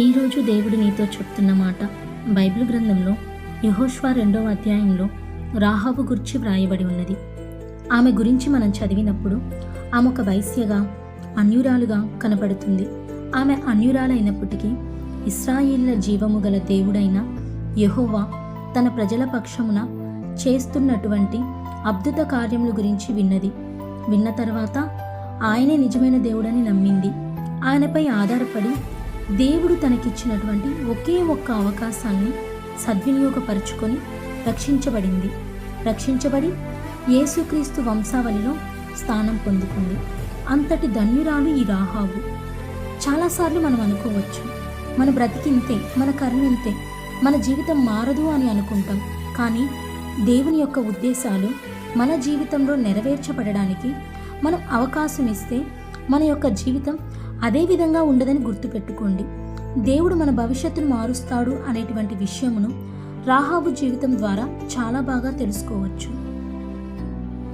ఈరోజు దేవుడు నీతో చెప్తున్న మాట బైబిల్ గ్రంథంలో యెహోషువ 2వ అధ్యాయంలో రాహాబు గురించి వ్రాయబడి ఉన్నది. ఆమె గురించి మనం చదివినప్పుడు ఆమె ఒక వైశ్యగా, అన్యురాలుగా కనపడుతుంది. ఆమె అన్యురాలైనప్పటికీ ఇశ్రాయేలుల జీవము గల దేవుడైన యెహోవా తన ప్రజల పక్షమున చేస్తున్నటువంటి అద్భుత కార్యముల గురించి విన్నది. విన్న తర్వాత ఆయనే నిజమైన దేవుడని నమ్మింది. ఆయనపై ఆధారపడి దేవుడు తనకిచ్చినటువంటి ఒకే ఒక్క అవకాశాన్ని సద్వినియోగపరుచుకొని రక్షించబడి యేసుక్రీస్తు వంశావళిలో స్థానం పొందుకుంది. అంతటి ధన్యురాలు ఈ రాహాబు. చాలాసార్లు మనం అనుకోవచ్చు, మన బ్రతికింతే, మన కర్మ ఇంతే, మన జీవితం మారదు అని అనుకుంటాం. కానీ దేవుని యొక్క ఉద్దేశాలు మన జీవితంలో నెరవేర్చబడడానికి మనం అవకాశం ఇస్తే మన యొక్క జీవితం అదే విధంగా ఉండదని గుర్తుపెట్టుకోండి. దేవుడు మన భవిష్యత్తును మారుస్తాడు అనేటువంటి విషయమును రాహాబు జీవితం ద్వారా చాలా బాగా తెలుసుకోవచ్చు.